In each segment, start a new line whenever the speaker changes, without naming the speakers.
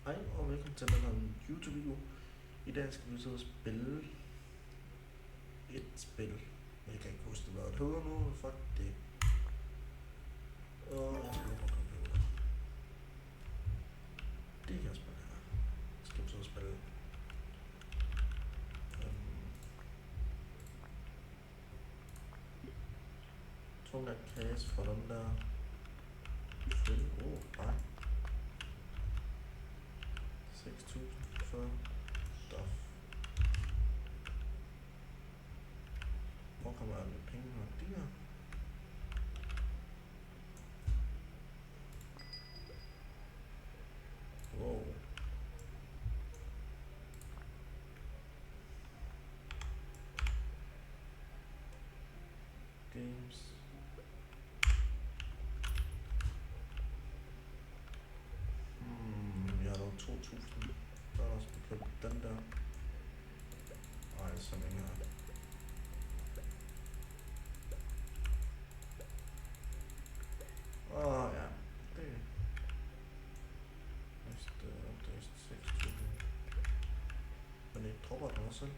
Hej og velkommen til den her YouTube-video. I dag skal vi sidde og spille et spil. Jeg kan ikke huske, hvad det hedder nu. Fuck det. Og jeg spiller på computer. Det her spil her. Skal vi sidde og spille. Tunga kasse for den der. Nej. 6.000 for stuff. Hvor kommer alle penge fra de her? Wow. Games. Jeg har dog 2.000. Der er også købt den der. Ej, så længe her. Ja. Det er 6.000. Men det dropper den også selv.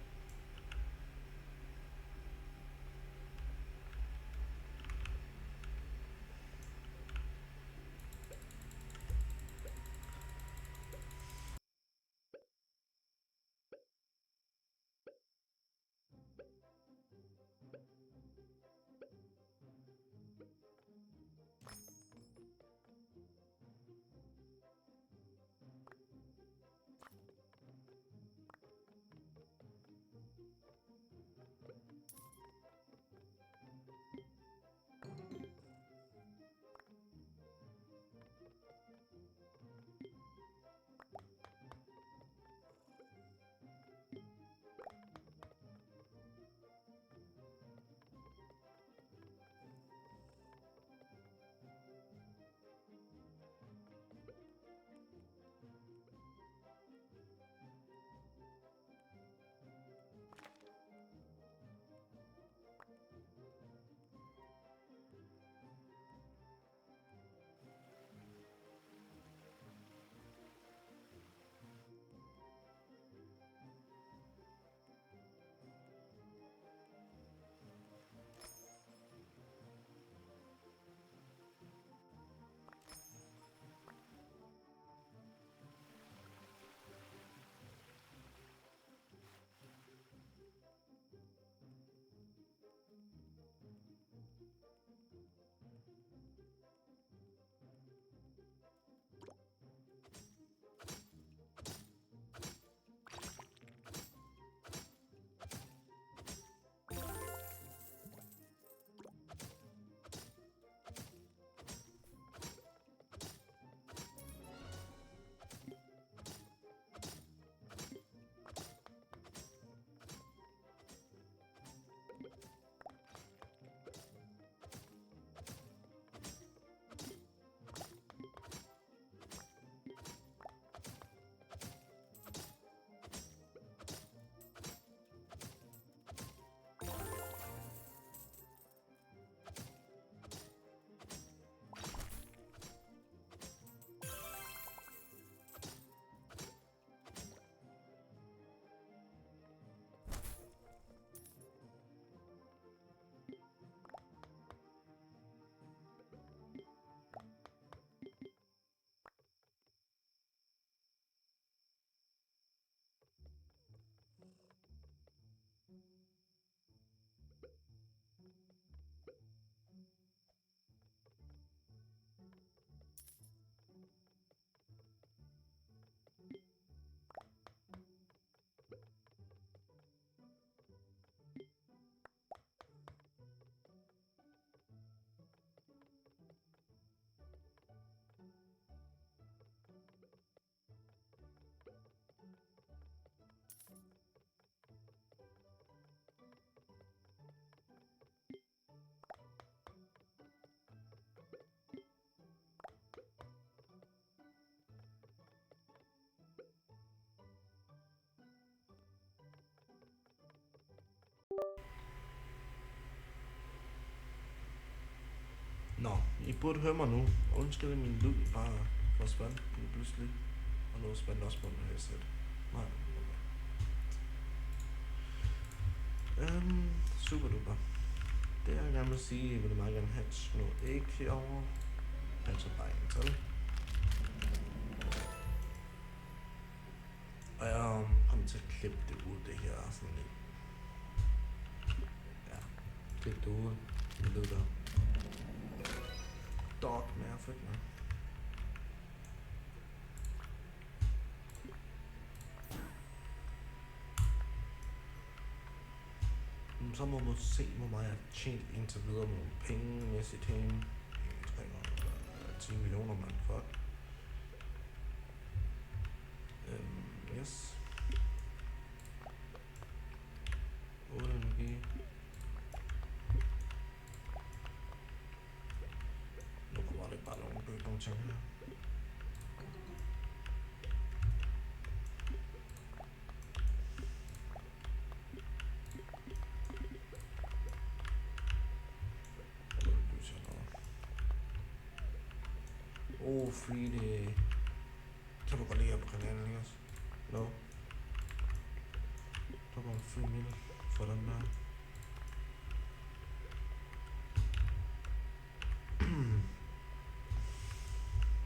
Nå, I burde høre mig nu. Undskyld, min lyd bare forsvandt lige pludselig. Og noget spændende også på den her sæt. Nej, okay. Super duper. Det jeg gerne vil sige, jeg vil meget gerne hatche noget æg herovre. Hatche bare en til. Og jeg kommer til at klippe det ud, det her sådan lidt. Ja, klippe det ud. Det ved der. Dog mere fedt med. Så må man se, hvor meget jeg har tjent indtil videre med nogle penge mæssigt herinde. 10 millioner, man. Fuck. Yes. 8 energi. Nu kommer det bare nogle ting her. Free det. Kan du godt lide på kanalen, ikke også? No. Der var en free meal for den der.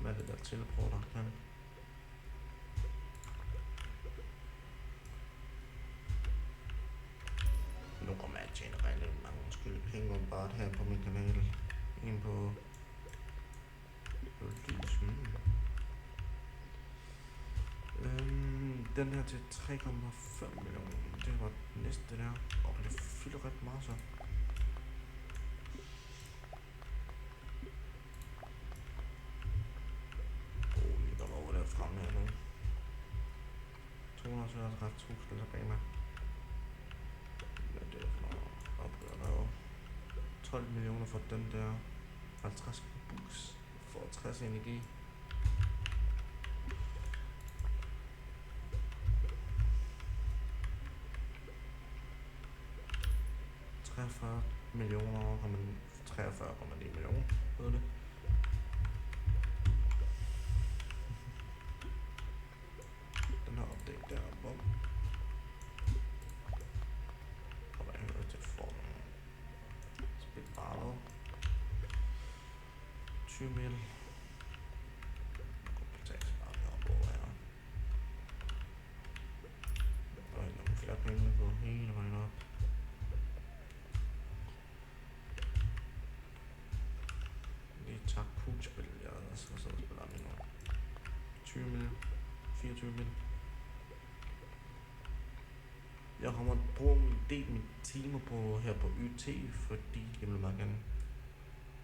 Hvad er det der teleporter kan? Nu kommer jeg at tjene rigtig mange penge om bare her på min kanal. Ind på den her til 3,5 millioner. Det var det næste der. Og det fylder ret meget så. Vi går over der fremme her nu. 250.000 der bag mig. Hvad er det for noget? 12 millioner for den der. 50 bucks for 60 energi. millioner, 43,9 millioner, ved det. Den her update der, bum. Kommer jeg hører til formen. Spil bare 20 mil. Kompetens bare heroppe over her. Og nogle flere penge på hele vejen op. Tak poolspil, jeg skal så spille lige nu. 20 mil, 24 mil. Jeg kommer at bruge en del af mine timer på her på YT, fordi jeg vil meget gerne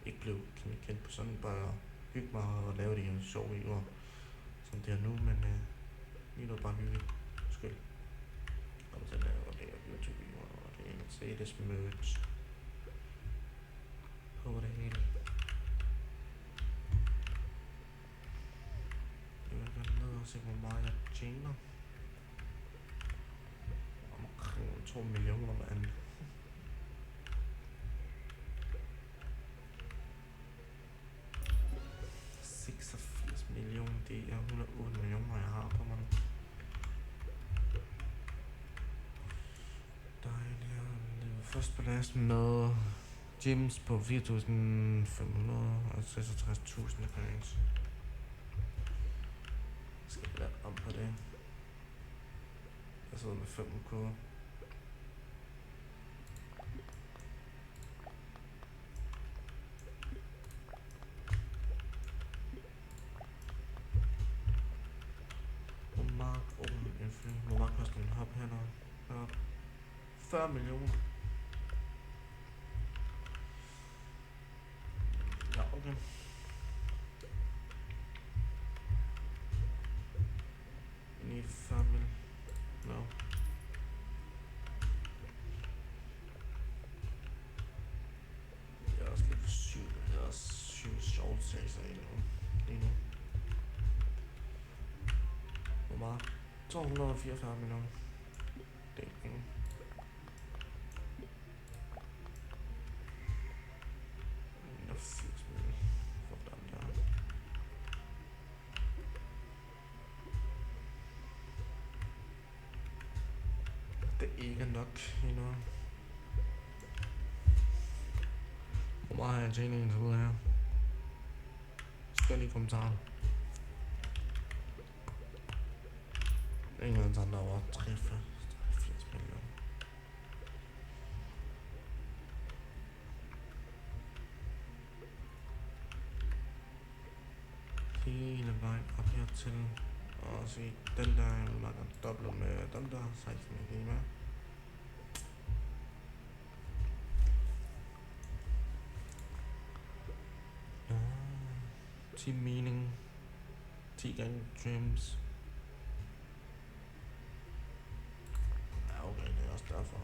ikke blive kendt på sådan, bare hygge mig og lave de her sjove videoer, som det er nu, men lige nu bare hygge. Skyld. Jeg kommer til at lave det her YouTube-videoer, og det er Mercedes merch på det hele. Se hvor meget jeg tjener. Omkring 2 millioner mand. millioner, det er 108 millioner jeg har på mig. Dejligt. Først på plads med gyms på 4.500 og 66.000 coins. Skal jeg lade om på det. Jeg sidder med 5k. Hvor meget koster en hop her? 40 millioner. Ja, okay. Need 40 mil. No. Jeg er også lidt for syg. Jeg er også syg sjovt sager lige nu. Hvor meget? 244 millioner. Det er penge. Jeg er 80 millioner. For den der. ikke er nok endnu. Hvor meget har jeg tjent indtil videre her? Skriv lige i kommentaren. Ingen af andre over 83 millioner. Hele vejen op hertil. Og se, den der er meget dobbelt med den der 16 millioner. Ja, 10 meaning. 10 gange dreams. Ja, okay, det er også derfor.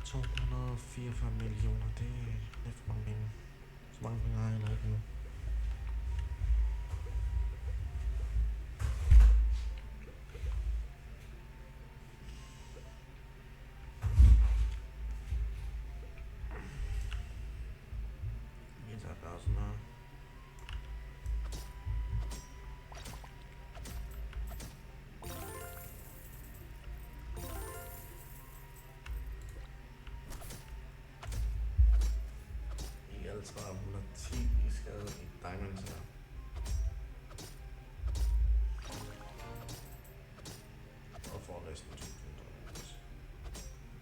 244 millioner, det er lidt for mange penge. Så mange penge har jeg ikke nu. Jeg tager bare sådan her. I alt 310 i skade i diamonds her. Og får næsten 1000 diamonds.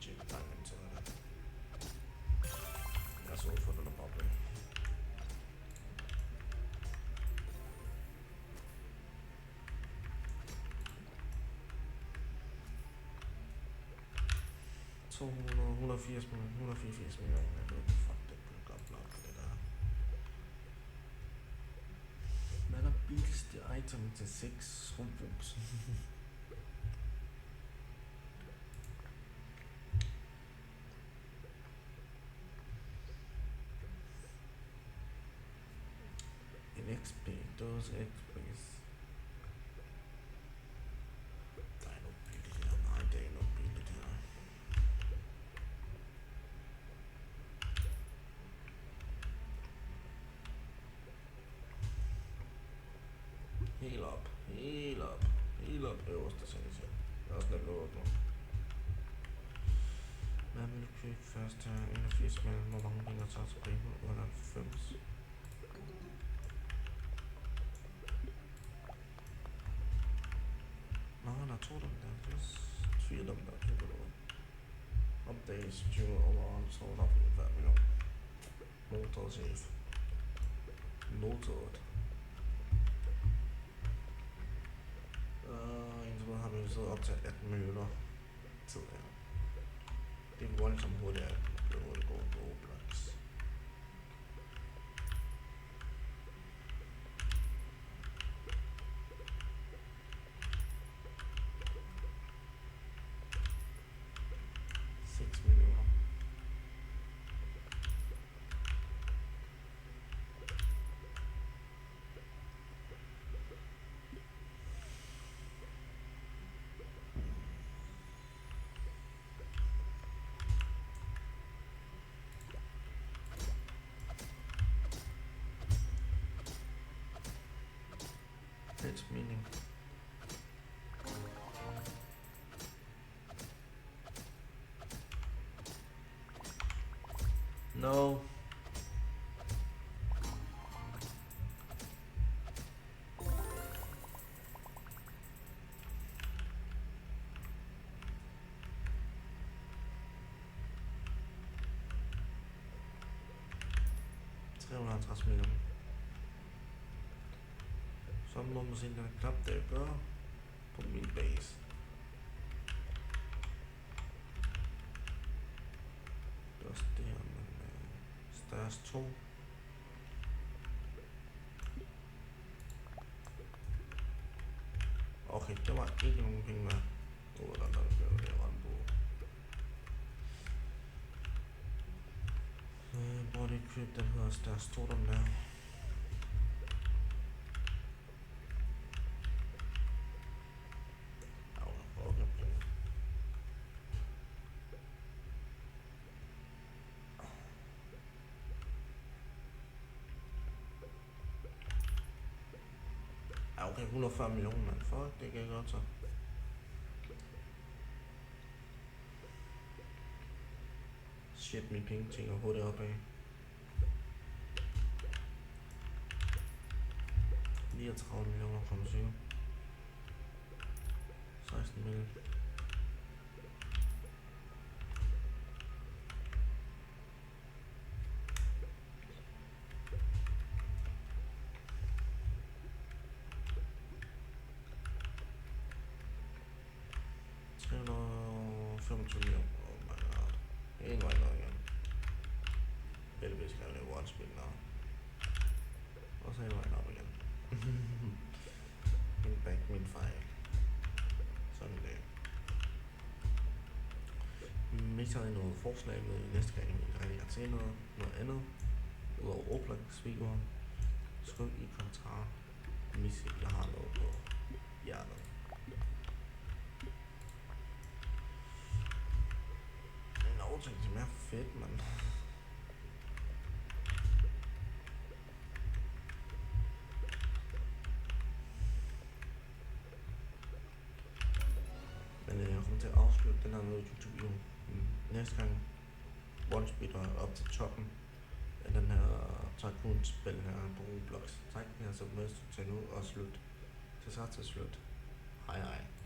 Check diamonds eller det. Jeg så for den der boble. Så 184 millioner. Fuck, det kunne godt nok det der. Hvad er der billigste item til 6 rumbrus? En XP, dåse XP's. Der er noget billigt her. Nej, det er noget billigt her. Helt op øverst, der sagde jeg. Jeg er også nemt øverst nu. Hvad vil du købe først her? 81 mellem, hvor mange penge tager til primo? 98. Nå, der er 2 dem der. Det er 4 dem der køber du. Updates, 20 overall, så er der 45 millioner. Noted safe. Noted. Indtil har vi siddet op til 18 minutter tid her. Det er voldsomt hurtigt at blive hurtigt gå på Roblox. It's meaning. No. Millioner. Så må man se den knap, det jeg gør på min base. Det er også det her, men størst 2. Okay, der var ikke nogen penge med. Der blev det rent på. Body Crypt, den hedder størst 2, den der. Okay, 140 millioner, fuck, det kan jeg godt så. Shit, mine penge tænker hurtigt opad. 39 millioner kroner 16 millioner. $325 millioner. Oh my god. Ikke meget nok igen. Heldigvis skal jeg lave one spil now. Og så er jeg op igen. Min back, min fejl. Sådan det. Hvis jeg har noget forslag med næste gang, jeg rigtig gerne se noget andet. Udover Roblox-videoer. Skriv i kommentarer, hvis jeg har noget på hjertet. En overtænk til mere fedt, mand. Men jeg kommer til at afslutte den her YouTube-video næste gang. One-speed op til toppen af den her Tycoon-spil her på Roblox. Tak, jeg har så med til nu og slut. Til slut. Hej hej.